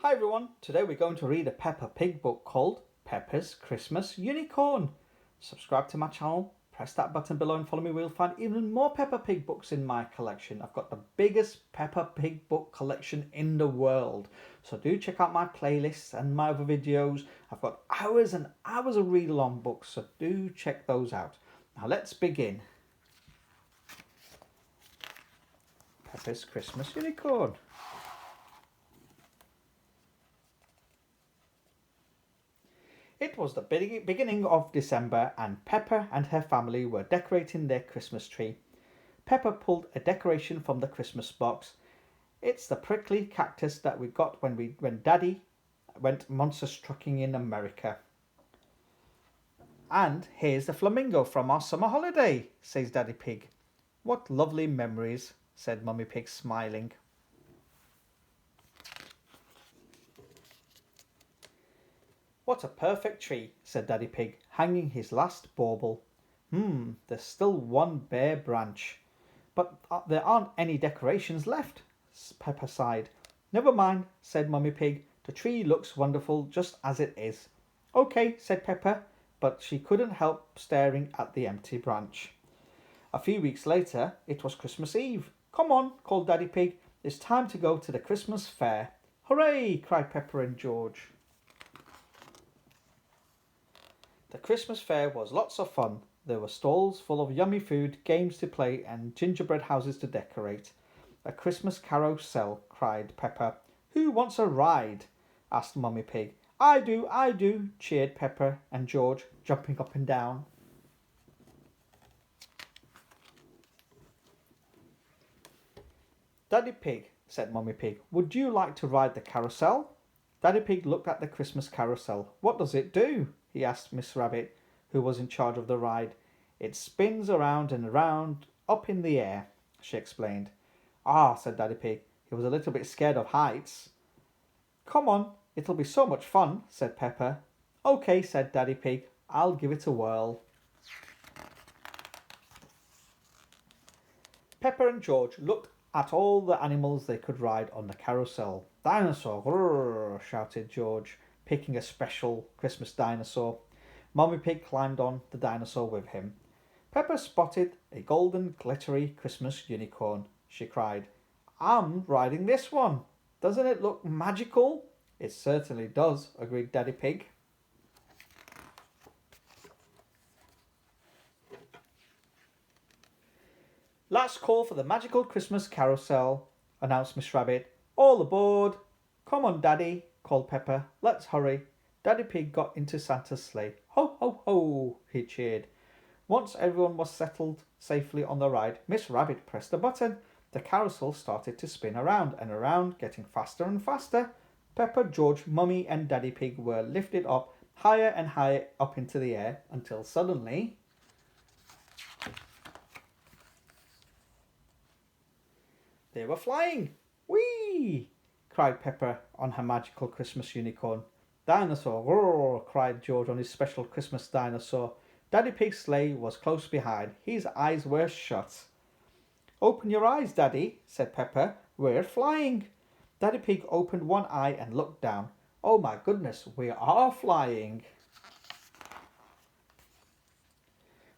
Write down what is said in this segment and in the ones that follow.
Hi everyone, today we're going to read a Peppa Pig book called Peppa's Christmas Unicorn. Subscribe to my channel, press that button below and follow me. We'll find even more Peppa Pig books in my collection. I've got the biggest Peppa Pig book collection in the world. So do check out my playlists and my other videos. I've got hours and hours of read-along books, so do check those out. Now let's begin. Peppa's Christmas Unicorn. It was the beginning of December and Peppa and her family were decorating their Christmas tree. Peppa pulled a decoration from the Christmas box. It's the prickly cactus that we got when Daddy went monster trucking in America. And here's the flamingo from our summer holiday, says Daddy Pig. What lovely memories, said Mummy Pig, smiling. What a perfect tree, said Daddy Pig, hanging his last bauble. There's still one bare branch. But there aren't any decorations left, Peppa sighed. Never mind, said Mummy Pig. The tree looks wonderful just as it is. Okay, said Peppa, but she couldn't help staring at the empty branch. A few weeks later, it was Christmas Eve. Come on, called Daddy Pig. It's time to go to the Christmas fair. Hooray, cried Peppa and George. The Christmas fair was lots of fun. There were stalls full of yummy food, games to play and gingerbread houses to decorate. A Christmas carousel, cried Peppa. Who wants a ride? Asked Mummy Pig. I do, cheered Peppa and George, jumping up and down. Daddy Pig, said Mummy Pig, would you like to ride the carousel? Daddy Pig looked at the Christmas carousel. What does it do? He asked Miss Rabbit, who was in charge of the ride. It spins around and around up in the air, she explained. Ah, said Daddy Pig. He was a little bit scared of heights. Come on, it'll be so much fun, said Peppa. Okay, said Daddy Pig. I'll give it a whirl. Peppa and George looked at all the animals they could ride on the carousel. Dinosaur, grrr, shouted George, picking a special Christmas dinosaur. Mummy Pig climbed on the dinosaur with him. Peppa spotted a golden, glittery Christmas unicorn. She cried, I'm riding this one. Doesn't it look magical? It certainly does, agreed Daddy Pig. Last call for the magical Christmas carousel, announced Miss Rabbit. All aboard. Come on, Daddy, called Peppa. Let's hurry. Daddy Pig got into Santa's sleigh. Ho, ho, ho, he cheered. Once everyone was settled safely on the ride, Miss Rabbit pressed a button. The carousel started to spin around and around, getting faster and faster. Peppa, George, Mummy and Daddy Pig were lifted up higher and higher up into the air until suddenly... they were flying. Whee! Cried Peppa on her magical Christmas unicorn. Dinosaur, roar! Cried George on his special Christmas dinosaur. Daddy Pig's sleigh was close behind. His eyes were shut. Open your eyes, Daddy, said Peppa. We're flying. Daddy Pig opened one eye and looked down. Oh my goodness, we are flying.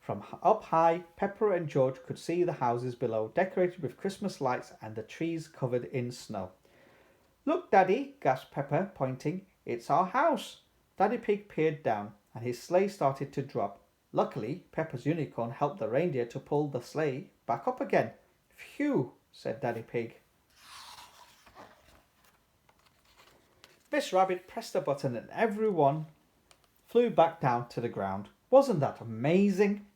From up high, Peppa and George could see the houses below, decorated with Christmas lights and the trees covered in snow. Look, Daddy, gasped Peppa, pointing. It's our house. Daddy Pig peered down, and his sleigh started to drop. Luckily, Peppa's unicorn helped the reindeer to pull the sleigh back up again. Phew, said Daddy Pig. Miss Rabbit pressed a button and everyone flew back down to the ground. Wasn't that amazing?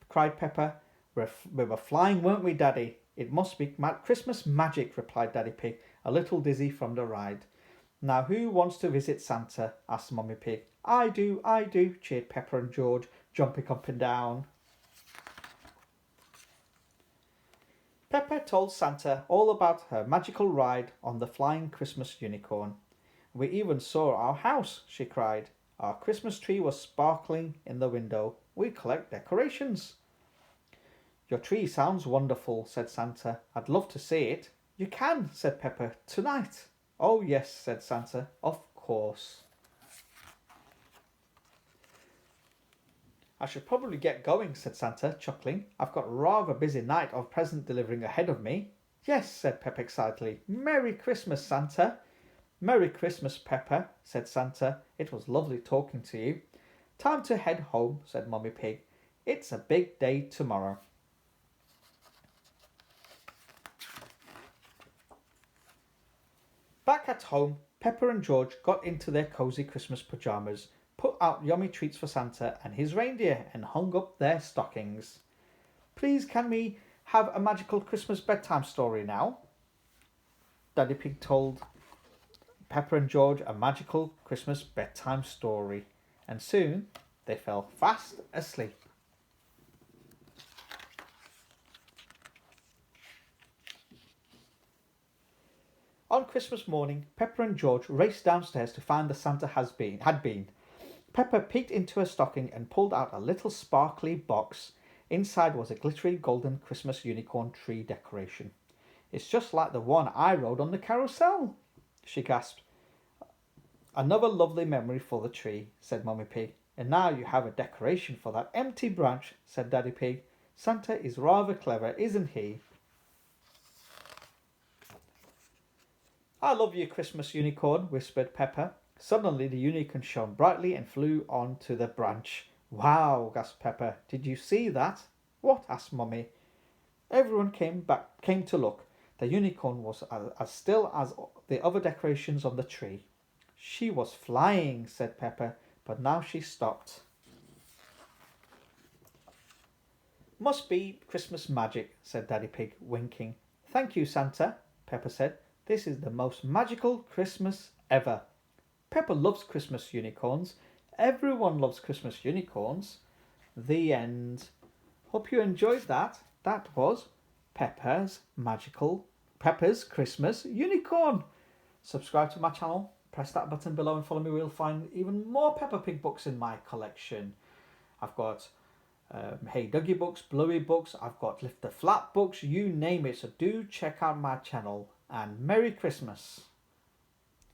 Cried Peppa. We were flying, weren't we, Daddy? It must be Christmas magic, replied Daddy Pig, a little dizzy from the ride. Now who wants to visit Santa? Asked Mummy Pig. I do, cheered Peppa and George, jumping up and down. Peppa told Santa all about her magical ride on the flying Christmas unicorn. We even saw our house, she cried. Our Christmas tree was sparkling in the window. We collect decorations. Your tree sounds wonderful, said Santa. I'd love to see it. You can, said Peppa, tonight. Oh, yes, said Santa. Of course. I should probably get going, said Santa, chuckling. I've got a rather busy night of present delivering ahead of me. Yes, said Peppa excitedly. Merry Christmas, Santa. Merry Christmas, Peppa, said Santa. It was lovely talking to you. Time to head home, said Mummy Pig. It's a big day tomorrow. Back at home, Peppa and George got into their cosy Christmas pyjamas, put out yummy treats for Santa and his reindeer, and hung up their stockings. Please, can we have a magical Christmas bedtime story now? Daddy Pig told Peppa and George a magical Christmas bedtime story, and soon they fell fast asleep. On Christmas morning, Peppa and George raced downstairs to find the Santa had been. Peppa peeked into her stocking and pulled out a little sparkly box. Inside was a glittery golden Christmas unicorn tree decoration. It's just like the one I rode on the carousel, she gasped. Another lovely memory for the tree, said Mummy Pig. And now you have a decoration for that empty branch, said Daddy Pig. Santa is rather clever, isn't he? I love you, Christmas unicorn, whispered Peppa. Suddenly the unicorn shone brightly and flew onto the branch. Wow, gasped Peppa. Did you see that? What? asked Mummy. Everyone came to look. The unicorn was as still as the other decorations on the tree. She was flying, said Peppa, but now she stopped. Must be Christmas magic, said Daddy Pig, winking. Thank you, Santa, Peppa said. This is the most magical Christmas ever. Peppa loves Christmas unicorns. Everyone loves Christmas unicorns. The end. Hope you enjoyed that. That was Peppa's Christmas unicorn. Subscribe to my channel. Press that button below and follow me. We'll find even more Peppa Pig books in my collection. I've got Hey Dougie books, Bluey books. I've got Lift the Flap books. You name it. So do check out my channel. And Merry Christmas.